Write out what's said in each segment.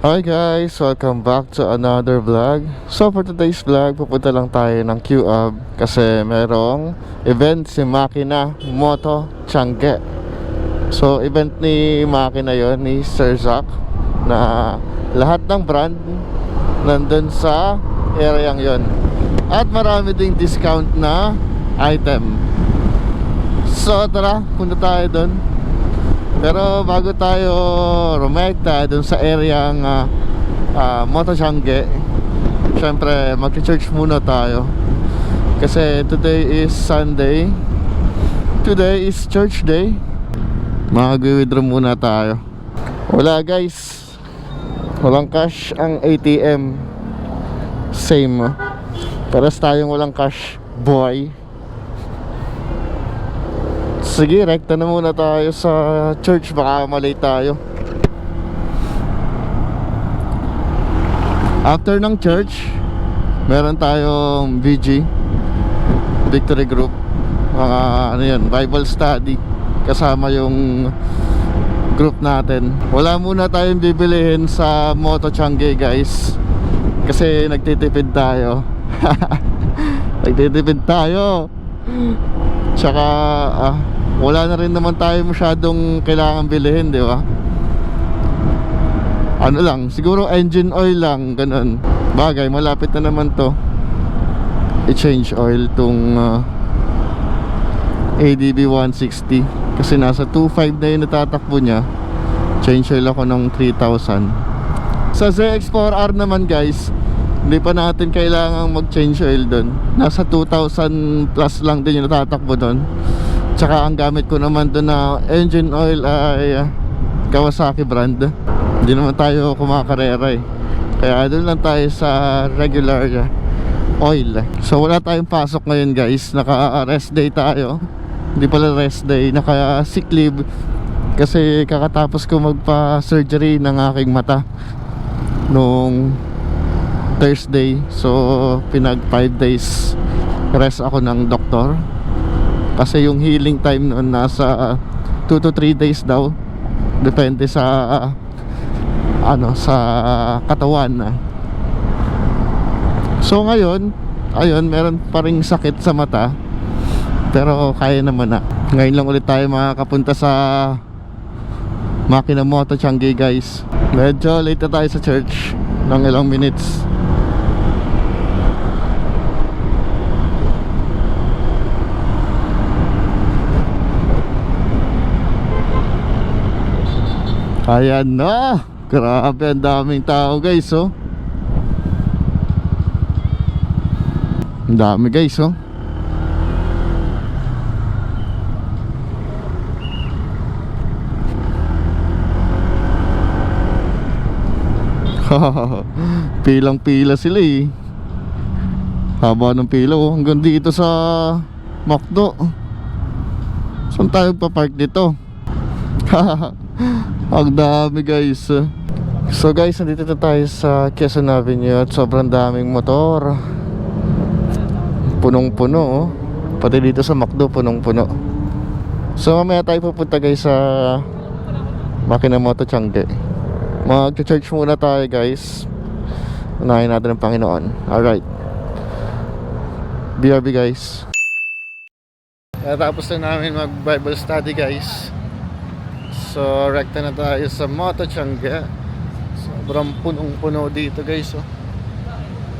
Hi guys! Welcome back to another vlog. So for today's vlog, pupunta lang tayo ng QAB kasi merong event si Makina Moto Tiangge. So event ni Makina yon, ni Sir Zack, na lahat ng brand nandun sa areang yon. At marami ding discount na item. So tara, punta tayo dun. Pero bago tayo rumekta dun sa areang Moto Tiangge, syempre mag-church muna tayo kasi today is Sunday. Today is church day. Mag-withdraw muna tayo. Wala guys, walang cash ang ATM. Same, paras tayong walang cash, boy. Sige, rekta na muna tayo sa church, baka malate tayo. After ng church, meron tayong VG, Victory Group, mga ano yun, Bible study, kasama yung group natin. Wala muna tayong bibilihin sa Moto Tiangge guys, kasi nagtitipid tayo. Nagtitipid tayo. Tsaka wala na rin naman tayo masyadong kailangan bilhin, di ba? Ano lang, siguro engine oil lang, ganun. Bagay, malapit na naman to i-change oil tong ADB 160 kasi nasa 2.5 na yung natatakbo niya. Change oil ako ng 3,000. Sa ZX4R naman guys, hindi pa natin kailangan mag-change oil doon. Nasa 2,000 plus lang din yung natatakbo doon. Tsaka ang gamit ko naman doon na engine oil ay Kawasaki brand. Hindi naman tayo kumakarera eh. Kaya doon lang tayo sa regular oil. So wala tayong pasok ngayon guys. Naka-rest day tayo. Hindi pala rest day, naka-sick leave kasi kakatapos ko magpa-surgery ng aking mata nung Thursday. So pinag 5 days rest ako ng doktor kasi yung healing time noon nasa 2 to 3 days daw, depende sa sa katawan. So ngayon, ayun, meron pa ring sakit sa mata pero kaya naman na. Ngayon lang ulit tayo makakapunta sa Makina Moto Tiangge guys. Medyo late na tayo sa church ng ilang minutes. Ayan na, grabe, ang daming tao guys, oh. Ang dami guys, oh. Pilang-pila sila eh. Haba ng pila, oh. Hanggang dito sa McDo. Saan tayo papark dito? Ang dami guys. So guys, nandito na tayo sa Quezon Avenue at sobrang daming motor. Punong-puno, oh. Pati dito sa McDo punong-puno. So mamaya tayo pupunta guys sa Makina Moto Tiangge. Mag-church muna tayo guys. Unahin natin ang Panginoon. Alright, BRB guys. Tapos na namin mag-Bible study guys. So rekta na tayo sa Moto Tiangge. Sobrang punong-puno dito guys, oh.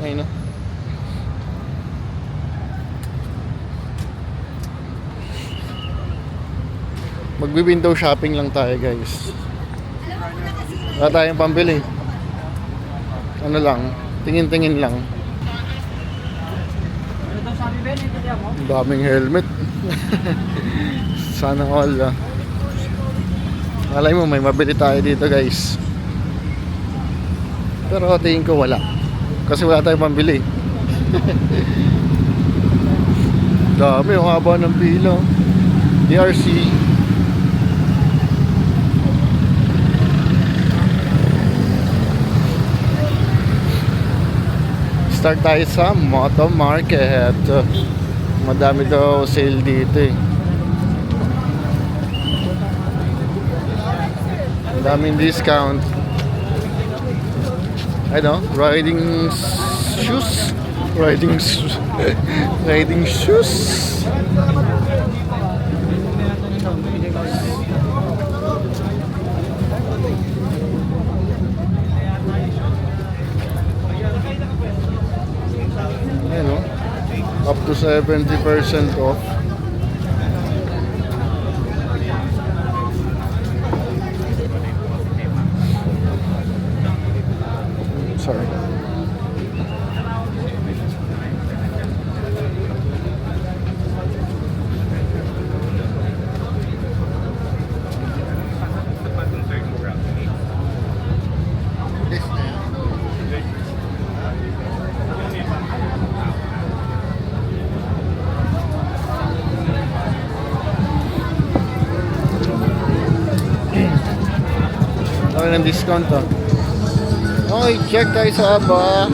Ayun, oh. Magwi-window shopping lang tayo guys. Wala tayong pambili. Ano lang, tingin-tingin lang. Ang daming helmet. Sana all, ah. Alay mo, may mabili tayo dito guys. Pero tingin ko wala, kasi wala tayong pambili. Dami, ang haba ng pila. DRC. Start tayo sa Moto Market. Madami daw sale dito eh. Daming discount. ano, shoes. Riding shoes. Riding shoes. Ayan o. Up to 70% off. Sorry. Okay ng discount to. Okay, check tayo sa aba.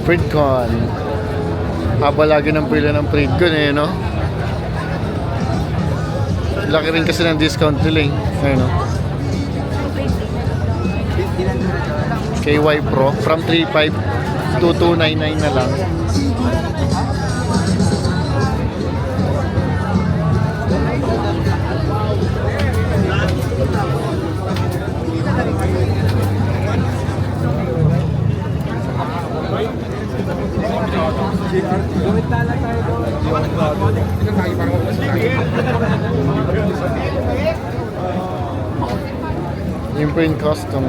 Freedcon. Haba lagi ng pila ng Freedcon eh, no? Laki rin kasi ng discount nila eh. Ayun, no? KY Pro from 3.5 to 299 na lang. Imprint custom.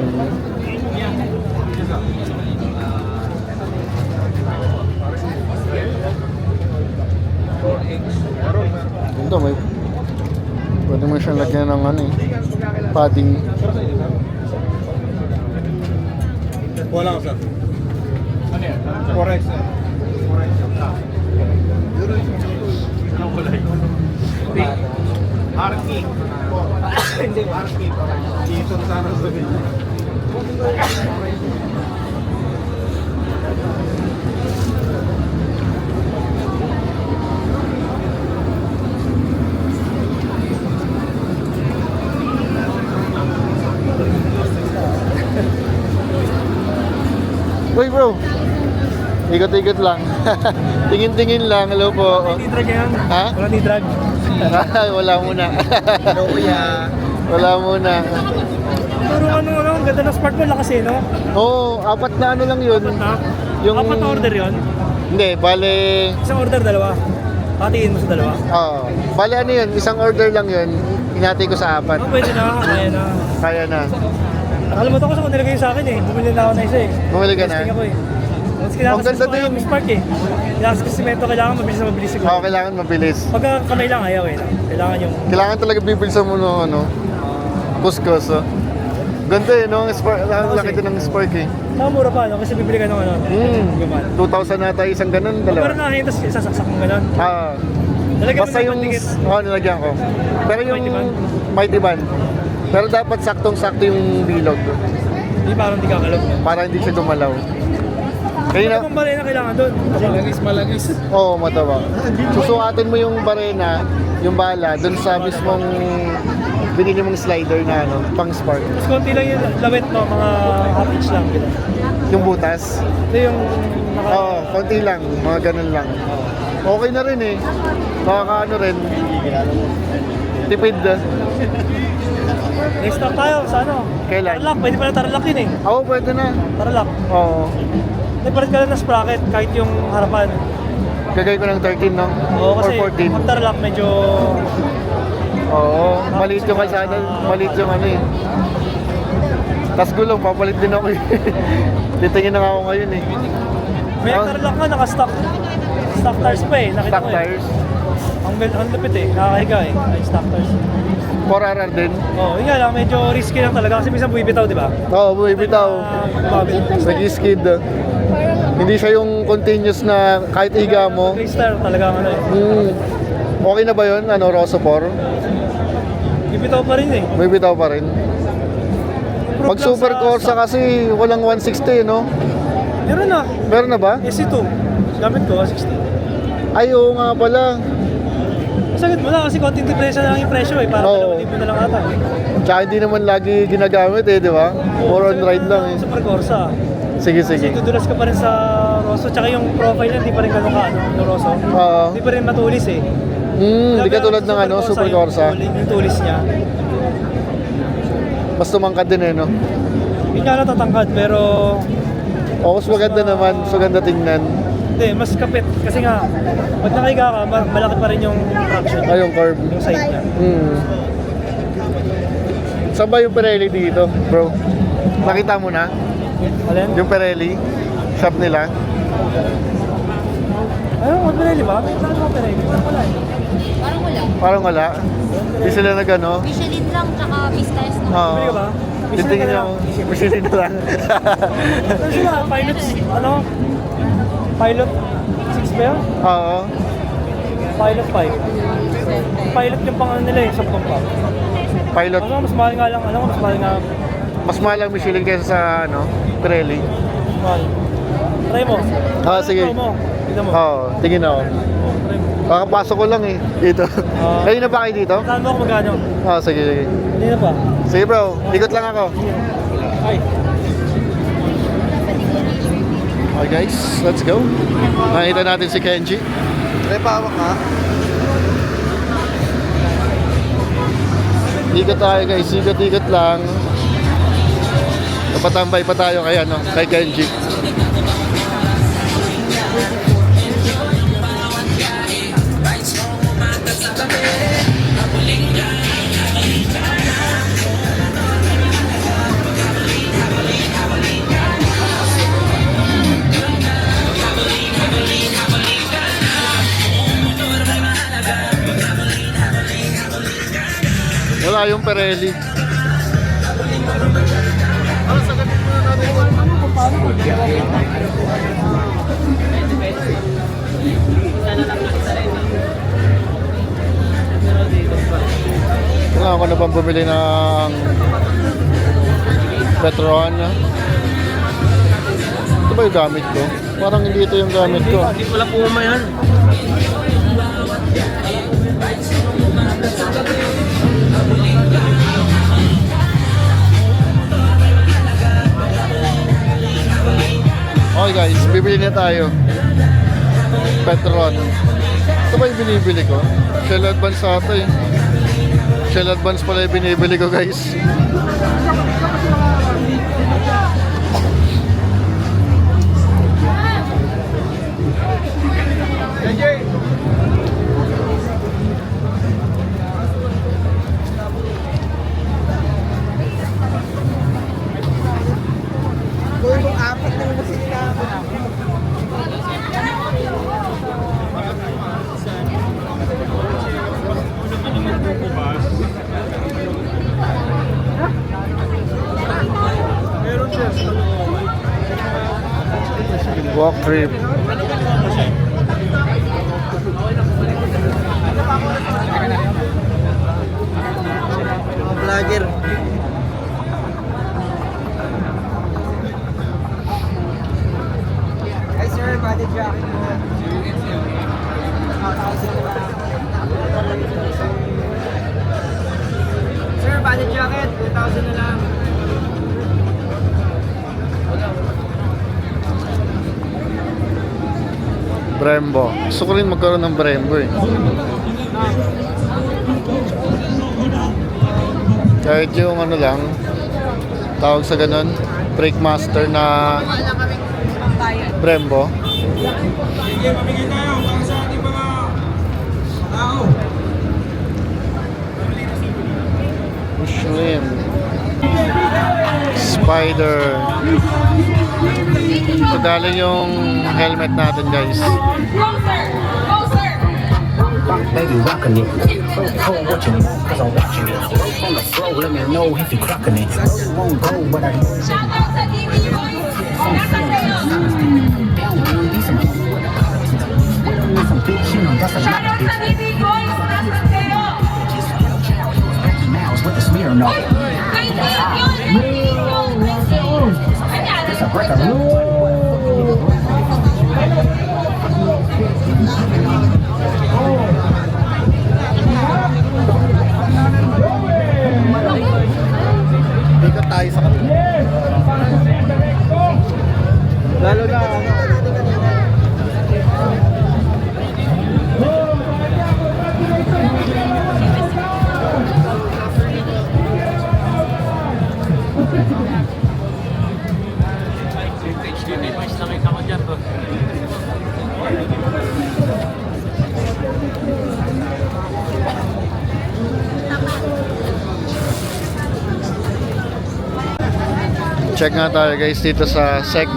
Ito may pwede mo siyang lagyan ng ano eh, padding. Wala ko sir. Ano yan? Correct sir. Anong kulay? Arky. Hindi, Arky. Dito sana sabihin. Uy bro, ikot-ikot lang. Tingin-tingin lang, hello po. Wala ni drag yan. Ha? Wala ni drag. Wala muna. Hello kuya. Wala muna. Pero ano, ang ganda ng smart mo lakas eh, no? Oo, apat na ano lang yun. Apat na? Yung- Apat na order yun? Hindi, bale, Isang order, dalawa? Patingin mo sa dalawa? bale ano yun, isang order lang yun. Hinati ko sa apat. Oh, pwede na, kaya na. Kaya na. Nakalimutan ko sa kung nilagay sa akin eh. Bumili na ako na isa eh. Bumili ka na? Testing ako eh. Mas kailangan Ang ganda kasi din. yung Spark eh. Kailangan sa simento, kailangan mabilis na mabilis siguro. Oo, kailangan mabilis. Pagka kamay lang, ayaw eh. Kailangan yung... Kailangan talaga bibilisan mo ng ano, kuskus. Ganda eh, no? Ang laki din ng Spark eh. Saka mura pa, no? Kasi bibili ka ng ano. Guman. 2,000 nata isang ganun, Pero dalawa. nakahintas, sasaksak mo ganun. Nalagyan mo Basta ng yung, pandikit. nilagyan ko. Pero yung Mighty Band? Mighty Band. Pero dapat saktong-sakto yung bilog Hindi parang di kakalog. para hindi siya gumalaw. Kaya Kaya na... Ano balay na kailangan doon? Malagis. Oo, mataba. Susukatin mo yung barena, yung bala, dun sa mismong binili mong slider na ano, pang spark. Mas konti lang yung lawet mo, mga half inch lang. Gitu. Yung butas. Ito yung... Oo, konti lang, mga ganun lang. Okay na rin eh. Nakakaano rin. Tipid. Next stop tayo sa ano? Kailan? Tarlac, pwede pala Tarlac yun eh. Oo, pwede na. Tarlac. Oo. Nagpalit ka lang ng sprocket kahit yung harapan. Gagay ko ng 13, no? Oo, kasi Or 14. pag Tarlac medyo... Oo, maliit yung kalsada, maliit yung ano eh. Tas gulong, papalit din ako eh. Titingin na nga ako ngayon eh. May Tarlac nga, naka-stock. Stock tires pa eh, nakita Stock ko eh. tires. Ang lupit eh, nakakahiga eh. Ay, stock tires. 4RR din. Oo, yun nga lang, medyo risky lang talaga kasi minsan buibitaw, di ba? Oo, bumibitaw. Babil. Nag-skid. Hindi siya yung continuous na kahit higa mo. Race-star talaga ano eh. Okay na ba yun? Ano, Rosopor? Bibitaw pa rin eh. Bumibitaw pa rin. Pag Super Corsa kasi walang 160, no? Meron na. Meron na ba? SC2. Gamit ko, 60. Ay, oo nga pala. Masagit mo na kasi konting depresya na lang yung presyo eh. Parang Oo. 2,000 na lang ata eh. Tsaka hindi naman lagi ginagamit eh, di ba? More on ride lang eh. Super Corsa. Sige, Kasi sige. dudulas ka pa rin sa Rosso. Tsaka yung profile niya, hindi pa rin gano'n ka, ano, ng Rosso. Oo. Hindi pa rin matulis eh. Hindi ka tulad ng ano, Super Corsa. Yung tulis niya. Mas tumangkad din eh, no? Yun nga natatangkad, pero O, mas maganda naman. Mas maganda tingnan. hindi, mas kapit. Kasi nga, pag nakahiga ka, malaki pa rin yung traction. Ay, yung curve. Yung side niya. Saan ba yung Pirelli dito, bro? Nakita mo na? Alin? Yung Pirelli? Shop nila? Ayun, huwag Pirelli ba? May plano mo Pirelli. Wala eh. Parang wala. Parang wala. Hindi sila nag-ano? Michelin lang, tsaka Vistas na. Oo. Bumili ka ba? Titingin niyo ako. Michelin na lang. Ano sila? Pilot, ano? Pilot 6 ba yun? Oo. Pilot 5. Pilot yung pang ano nila eh, sa pumpa. Pilot. Ano, mas mahal nga lang. Alam mo, mas mahal nga. Mas mahal ang Michelin kaysa sa ano, Pirelli. Mahal. Try mo. Sige. Try mo. Tignan mo. Oo, tingin ako. Try mo. Kakapasok ko lang eh, dito. Kayo na ba kayo dito? Saan mo ako magkano? Sige, sige. Hindi na pa. Sige bro, ikot lang ako. Ay. Okay guys, let's go. Nakita natin si Kenji. May pawak ka? Ikot tayo guys, ikot-ikot lang. Napatambay pa tayo kay, ano, kay Kenji. Wala yung Pirelli. Wala ako na bang bumili ng Petron. Ito ba yung gamit ko? Parang hindi ito yung gamit ko. Hindi ko lang puma yan. Okay guys, bibili na tayo. Petron. Ito ba yung binibili ko? Shell Advance ata eh. Shell Advance pala yung binibili ko guys. Walk trip. Vlogger. Hi sir, body jacket mo. Sir, body jacket, 2,000 na lang. Brembo. Gusto ko rin magkaroon ng Brembo eh. Kahit yung ano lang, tawag sa ganun, brake master na Brembo. Sige, mamigay tayo para sa ating mga tao. Michelin. Spider. Ito galing yung helmet natin guys. Baby rockin' it. Oh, what you know, cause I'm watching it. On the floor, let me know if you crockin' it. Won't go, but I know. Some bitch, you know, that's a lot of bitch. Miles with a smear, no. like a Ikot tayo sa kanila. Lalo na Check nga tayo guys dito sa SEC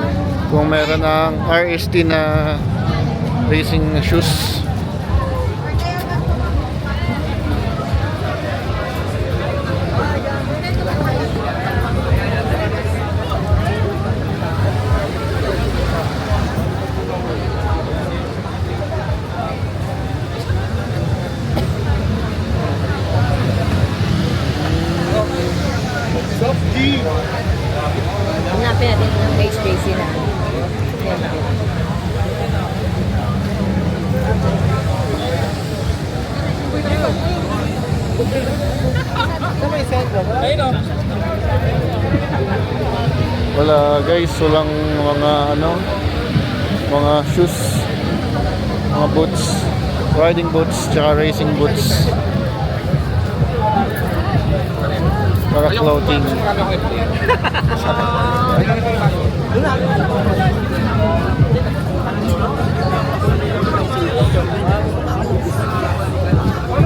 kung meron ng RST na racing shoes. Hanapin natin ng HJC na. Wala guys, walang mga mga shoes, mga boots, riding boots, tsaka racing boots. Para clothing.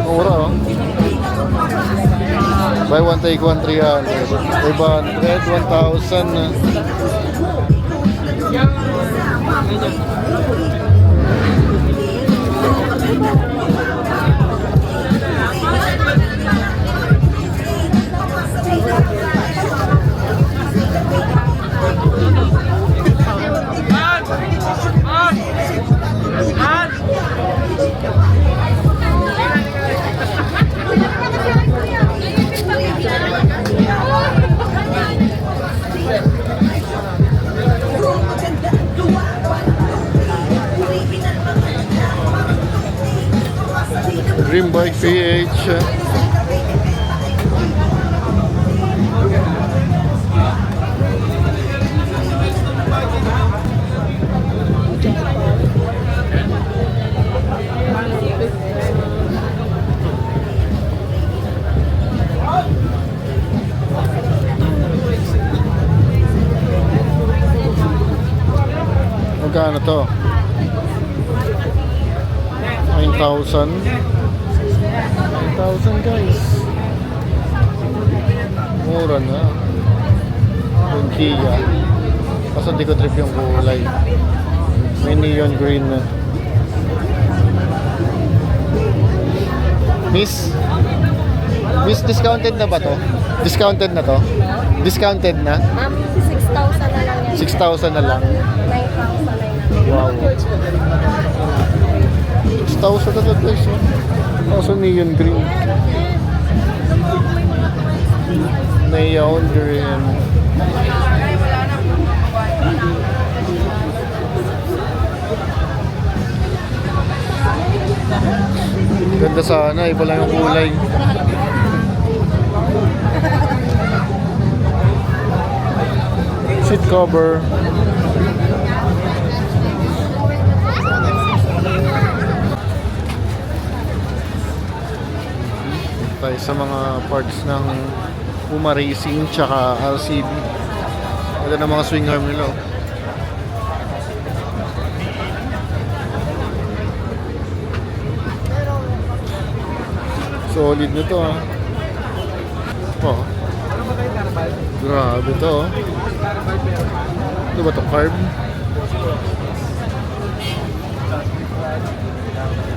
Mura oh. Buy one take one 300. 500, 1,000 na. Dream Bike PH. Magkano to? 9,000. 9,000 guys. Mura na. Yung Kia. Kasi hindi ko trip yung kulay. May neon green na. Miss, discounted na ba to? Discounted na to? Discounted na? 6,000 na lang yan. 6,000 na lang. 9,000 na yan. Wow. 6,000 na to guys. Also neon green. Neon green. Ganda sana, iba lang yung kulay. Seat cover. Tayo sa mga parts ng Puma Racing tsaka LCB. Ito na mga swing arm nila. Solid na to ah. Oh. Grabe to. Ito ba to? Carb?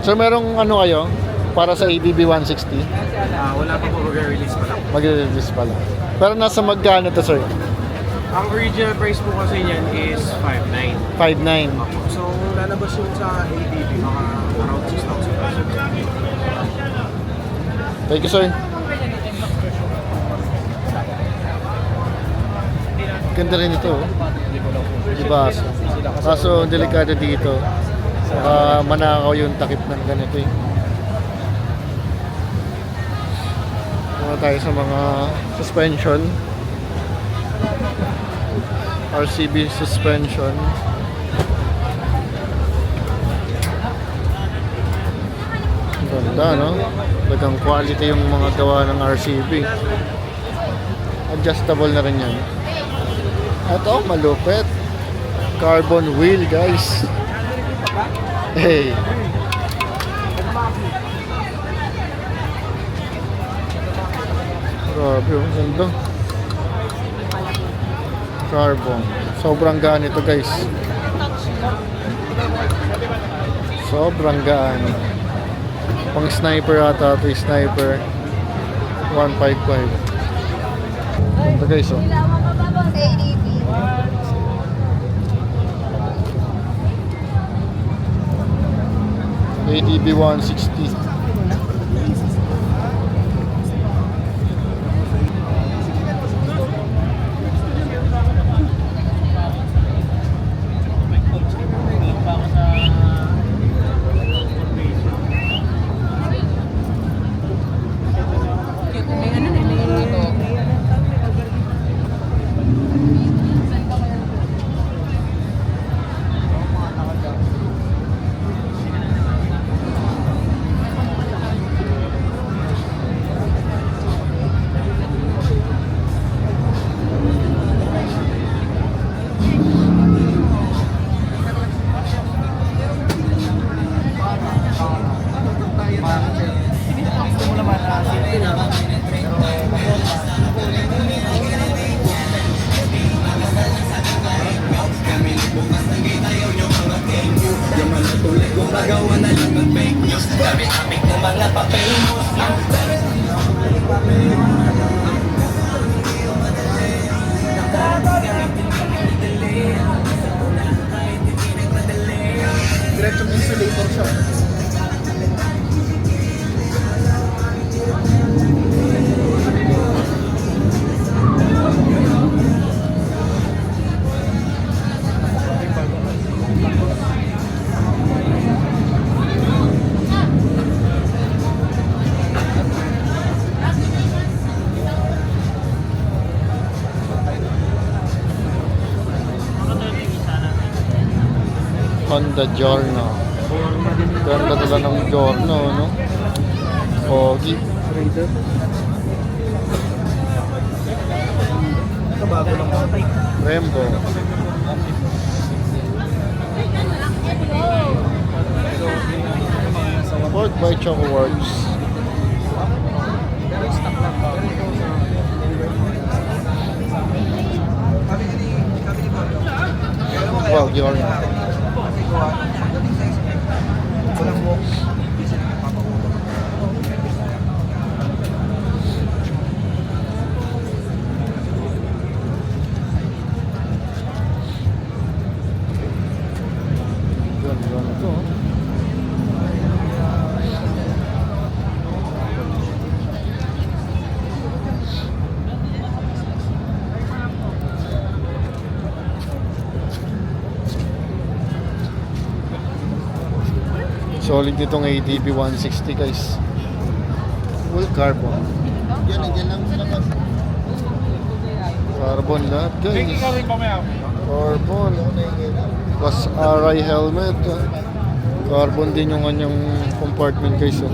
So merong ano kayo? Para sa ADB 160? wala pa po mag-release pa lang. Mag-release pala. Pero nasa magkano to sir? Ang original price po kasi niyan is 5,900. 5,900. So, lalabas yun sa ADB, mga around 6,000 pesos. Thank you sir. Ganda rin ito oh. Diba? Kaso delikado dito. Manakaw yung takip ng ganito eh. Muna tayo sa mga suspension. RCB suspension. Ganda, no? Talagang quality yung mga gawa ng RCB. Adjustable na rin yan. Ito, malupit. Carbon wheel, guys. Hey. Grabe, ang ganda. Carbon. Sobrang gaan ito, guys. Sobrang gaan. Pang sniper ata ito, sniper 155. Ito guys, oh. ADP. ADB 160. Diretsong insulator siya. Honda Giorno. Ganda nila ng Giorno, no? Pogi. Raider. Kabago lang ako. Brembo. Ford by Choco Works. Well, Giorno. Ganda to. Solid itong ADB 160 guys. Full carbon. Yan, nandiyan lang naman. Carbon lahat guys. Carbon. Plus RI helmet. Carbon din yung kanyang compartment guys. Oh.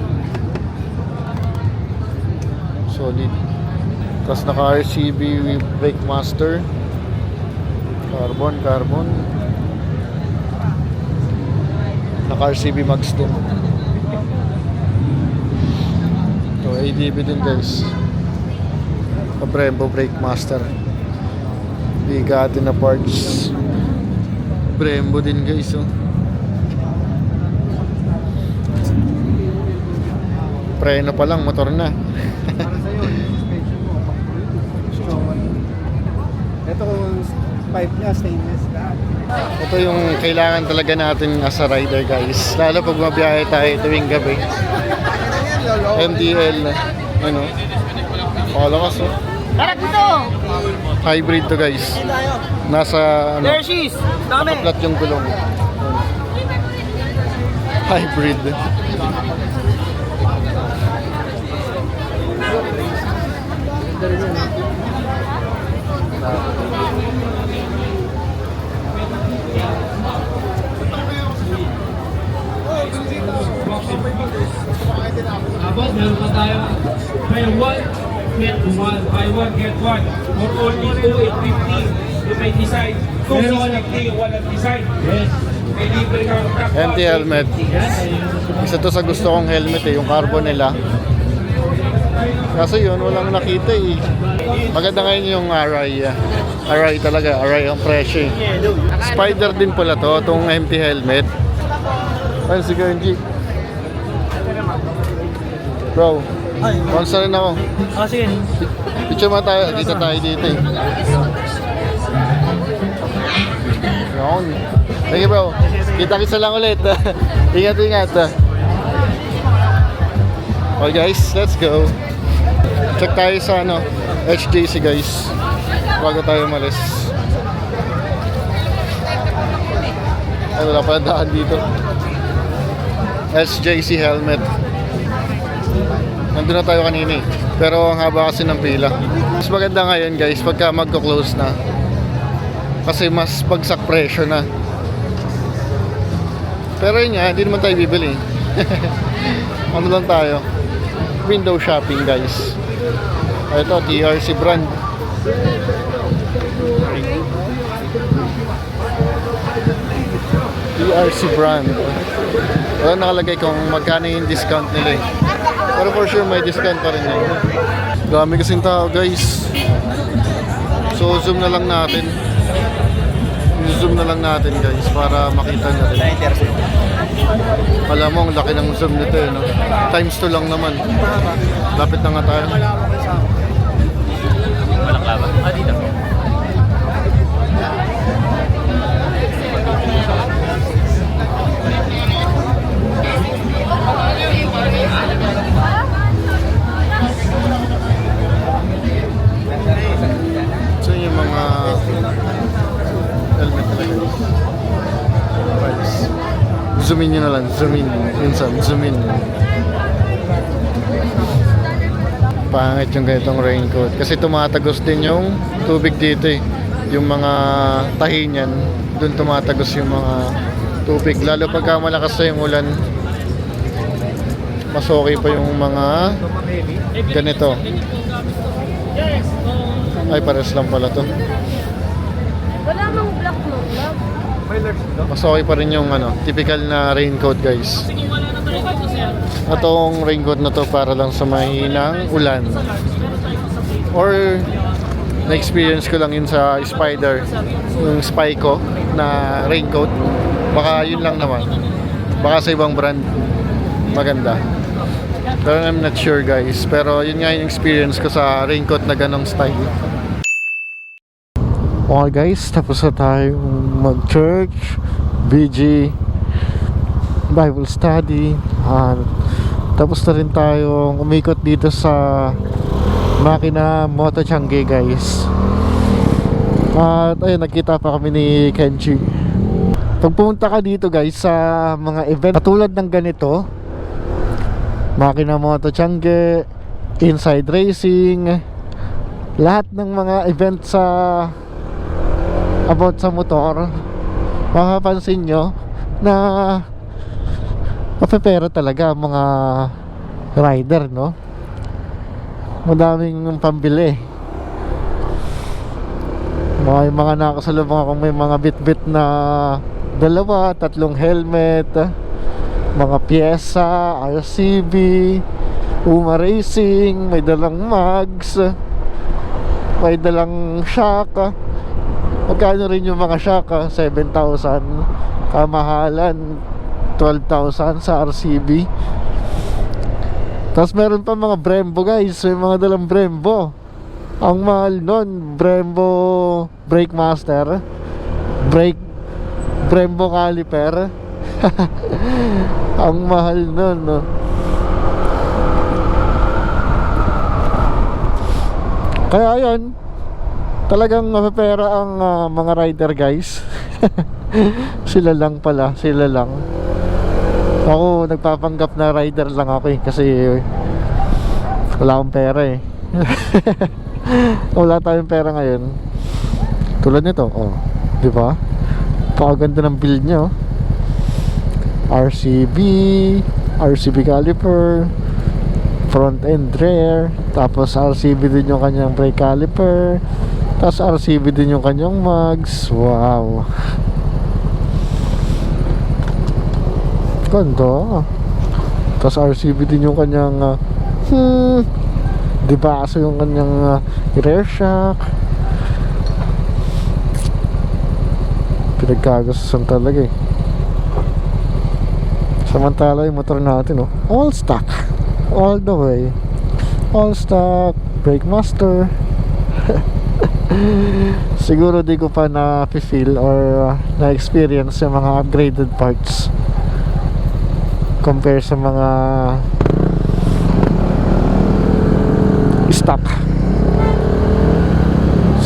Solid. Plus naka RCB brake master. Carbon, carbon. Naka RCB max din. So ADB din guys. Brembo brake master. Bigati na parts. Brembo din guys, oh. Preno pa lang, motor na. Para sa'yo, suspension mo. Ito kung pipe niya, stainless lahat. Ito yung kailangan talaga natin as a rider guys. Lalo pag mabiyahe tayo tuwing gabi. MDL, ano. Palakas, oh. Hybrid to guys. Nasa ano, Hershey's! Dami! flat yung gulong. Hybrid. Tapos meron pa tayo buy one, get one, buy one, get one. For only 2,850. You may decide. Meron ka ng free, walang decide. Yes. May libre ka ng top Empty helmet. Isa to sa gusto kong helmet eh, yung carbon nila. Kasi yun, walang nakita eh. Maganda ngayon yung Arai. Arai talaga, Arai ang presyo eh. Spider din pala to, itong empty helmet. Ayun si Genji. Bro, sponsor rin ako. Ah, sige. Picture mo tayo, dito tayo dito eh. Yun. Sige bro, kita-kita lang ulit. Ingat-ingat. Okay guys, let's go. Check tayo sa ano, HJC guys. Bago tayo umalis. Ay, wala pala daan dito. SJC helmet. Nandun na tayo kanina eh. Pero ang haba kasi ng pila. Mas maganda ngayon guys pagka magko-close na. Kasi mas bagsak presyo na. Pero yun nga, hindi naman tayo bibili. Ano lang tayo? Window shopping guys. Ito, TRC brand. TRC brand. Wala nakalagay kung magkano yung discount nila eh. Pero for sure may discount pa rin yun. Dami kasing tao guys. So zoom na lang natin. Zoom na lang natin guys para makita natin. Alam mo, ang laki ng zoom nito eh, no? Times 2 lang naman. Lapit na nga tayo. Walang laba. Ah, dito. So yung mga helmet talaga. Price. Zoom in nyo na lang. Zoom in. Minsan, zoom in. Pangit yung ganitong raincoat. Kasi tumatagos din yung tubig dito eh. Yung mga tahi niyan, dun tumatagos yung mga tubig. Lalo pagka malakas na yung ulan, mas okay pa yung mga ganito. Ay, pares lang pala to. Wala mang black mo, love. Mas okay pa rin yung ano, typical na raincoat guys. Itong raincoat na to para lang sa mahinang ulan. Or na-experience ko lang yun sa Spider, yung Spyco na raincoat. Baka yun lang naman. Baka sa ibang brand maganda. Pero I'm not sure guys. Pero yun nga yung experience ko sa raincoat na ganong style. Okay guys, tapos na tayo mag-church, BG, Bible study. Tapos na rin tayo umikot dito sa Makina Moto Changi guys. At ayun, nagkita pa kami ni Kenji. Pag pumunta ka dito guys sa mga event katulad ng ganito, Makina Moto Changi, Inside Racing, lahat ng mga event sa about sa motor, mapapansin nyo na mapepera talaga ang mga rider, no? Madaming pambili. Mga nakasalubong akong may mga bit-bit na 2, 3 helmet, mga pyesa, RCB, Uma Racing, may dalang mags, may dalang shock. Magkano rin yung mga shock? 7,000. Kamahalan 12,000 sa RCB. Tapos meron pa mga Brembo guys. May mga dalang Brembo. Ang mahal nun, Brembo Brake Master, Brembo Caliper. Ang mahal nun, no? Kaya ayun, talagang mapapera ang mga rider guys. Sila lang pala, sila lang. Ako nagpapanggap na rider lang ako kasi wala akong pera eh. Wala tayong pera ngayon. Tulad nito, oh, di ba? Pakaganda ng build niya, oh. RCB caliper, front and rear, tapos RCB din yung kanyang brake caliper, tapos RCB din yung kanyang mags. Wow, ganda. Tapos RCB din yung kanyang di ba, so yung kanyang rear shock. Pinagkagasan talaga eh. Samantala yung motor natin, oh, all stock, all the way, all stock, brake master. Siguro di ko pa na-feel or na-experience yung mga upgraded parts compare sa mga stock.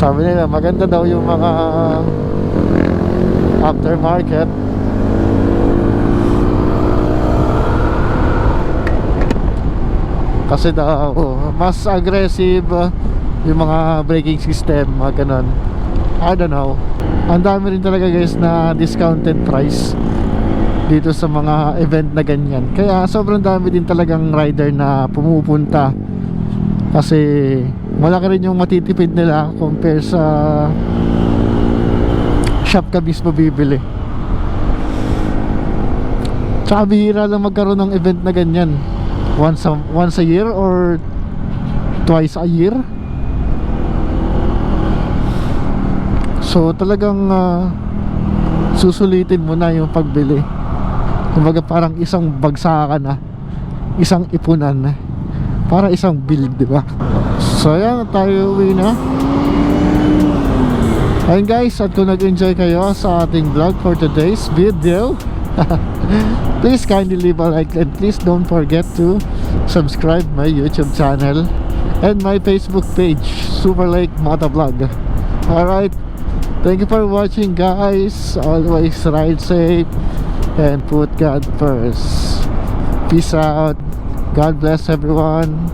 Sabi nila maganda daw yung mga aftermarket. Kasi daw mas aggressive yung mga braking system, mga ganon. I don't know. Ang dami rin talaga guys na discounted price dito sa mga event na ganyan. Kaya sobrang dami din talagang rider na pumupunta. Kasi malaki rin yung matitipid nila compare sa shop ka mismo bibili. Tsaka bihira lang magkaroon ng event na ganyan. Once a year or twice a year. So talagang susulitin mo na yung pagbili. Kumbaga parang isang bagsakan na, isang ipunan na, para isang build, di ba? So ayan, tayo uwi na. Ayun guys, at kung nag-enjoy kayo sa ating vlog for today's video, please kindly leave a like and please don't forget to subscribe my YouTube channel and my Facebook page, Super Lake Motovlog. Alright, thank you for watching guys. Always ride safe and put God first. Peace out. God bless everyone.